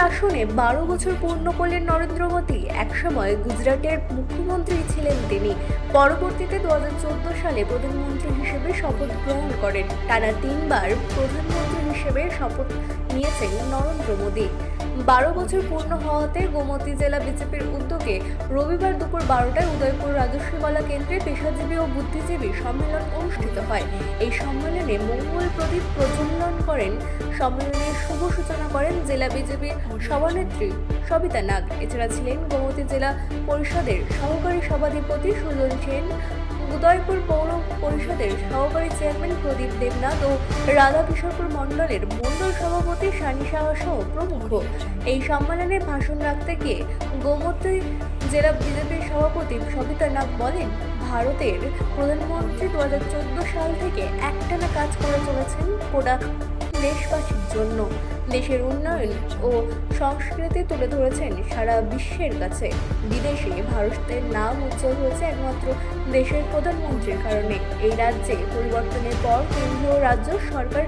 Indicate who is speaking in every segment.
Speaker 1: আসনে 12 বছর পূর্ণ করলেন নরেন্দ্র মোদী। একসময় গুজরাটের মুখ্যমন্ত্রী ছিলেন তিনি। পরবর্তীতে 2014 সালে প্রধানমন্ত্রী হিসেবে শপথ গ্রহণ করেন। টানা 3 বার প্রধানমন্ত্রী হিসেবে শপথ নিয়েছেন নরেন্দ্র মোদী। 12 বছর পূর্ণ হওয়াতে গোমতী জেলা বিজেপির উদ্যোগে রবিবার দুপুর 12টায় উদয়পুর রাজস্বীবালা কেন্দ্রে পেশাজীবী ও বুদ্ধিজীবী সম্মেলন অনুষ্ঠিত হয়। এই সম্মেলনে মঙ্গল প্রদীপ প্রজ্বলন করেন। সম্মেলনের শুভ সূচনা করেন জেলা বিজেপির সভানেত্রী সবিতা নাগ। এছাড়া ছিলেন গোমতী জেলা পরিষদের সহকারী সভাধিপতি সুজন সেন, উদয়পুর পৌর পরিষদের সহকারী চেয়ারম্যান প্রদীপ দেবনাথ ও রাধাকিশোরপুর মণ্ডলের মণ্ডল সভাপতি সানি সাহা সহ প্রমুখ। এই সম্মেলনে ভাষণ রাখতে গিয়ে গোমতী জেলা বিজেপির সভাপতি সবিতা নাগ বলেন, ভারতের প্রধানমন্ত্রী 2014 সাল থেকে একটানা কাজ করে চলেছেন গোটা দেশবাসীর জন্য। দেশের উন্নয়ন ও সংস্কৃতি তুলে ধরেছেন সারা বিশ্বের কাছে। বিদেশে ভারতের নাম উজ্জ্বল হয়েছে একমাত্র দেশের প্রধানমন্ত্রীর কারণে। এই রাজ্যে পরিবর্তনের পর কেন্দ্র ও রাজ্য সরকার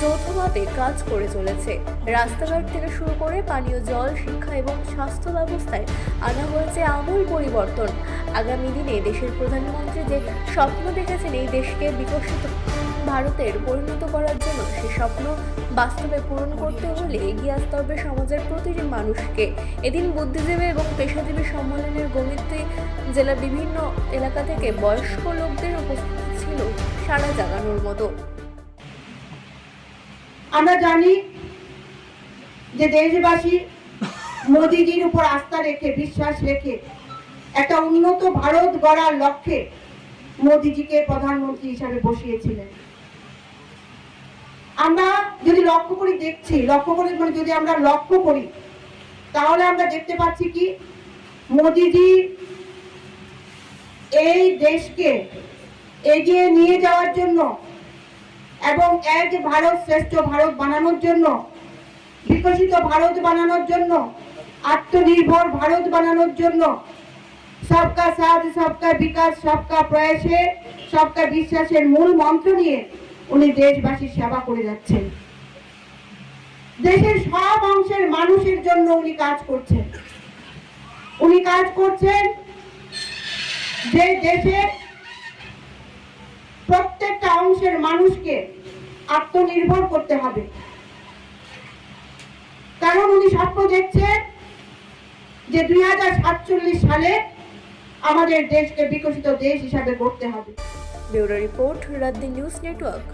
Speaker 1: যৌথভাবে কাজ করে চলেছে। রাস্তাঘাট থেকে শুরু করে পানীয় জল, শিক্ষা এবং স্বাস্থ্য ব্যবস্থায় আনা হয়েছে আমূল পরিবর্তন। আগামী দিনে দেশের প্রধানমন্ত্রী যে স্বপ্ন দেখেছেন এই দেশকে বিকশিত ভারতের পরিণত করার জন্য, সে স্বপ্ন বাস্তবে পূরণ করতে হলে এগিয়ে আসতে হবে সমাজের প্রতিটি মানুষকে। এদিন বুদ্ধিজীবী এবং পেশাজীবী সম্মেলনের গোমতী জেলার বিভিন্ন এলাকা থেকে বয়স্ক লোকদের উপস্থিতি ছিল সারা জাগানোর মতো।
Speaker 2: আমরা জানি যে দেশবাসী মোদিজির উপর আস্থা রেখে, বিশ্বাস রেখে একটা উন্নত ভারত গড়ার লক্ষ্যে মোদিজিকে প্রধানমন্ত্রী হিসাবে বসিয়েছিলেন। আমরা যদি লক্ষ্য করি যদি আমরা লক্ষ্য করি তাহলে আমরা দেখতে পাচ্ছি কি, মোদিজি এই দেশকে এগিয়ে নিয়ে যাওয়ার জন্য এবং এক ভারত শ্রেষ্ঠ ভারত বানানোর জন্য, বিকশিত ভারত বানানোর জন্য, আত্মনির্ভর ভারত বানানোর জন্য, সবকা সাথ সবকা বিকাশ সবকা প্রয়াসে সবকা বিশ্বাসের মূল মন্ত্র নিয়ে উনি দেশবাসীর সেবা করে যাচ্ছেন। দেশের সব অংশের মানুষের জন্য উনি কাজ করছেন। যে দেশের প্রত্যেকটা অংশের মানুষকে আত্মনির্ভর করতে হবে, কারণ উনি স্বপ্ন দেখছেন যে 2047 সালে আমাদের দেশকে বিকশিত দেশ হিসাবে গড়তে হবে।
Speaker 1: ব্যুরো রিপোর্ট, রাত নিউজ নেটওয়ার্ক।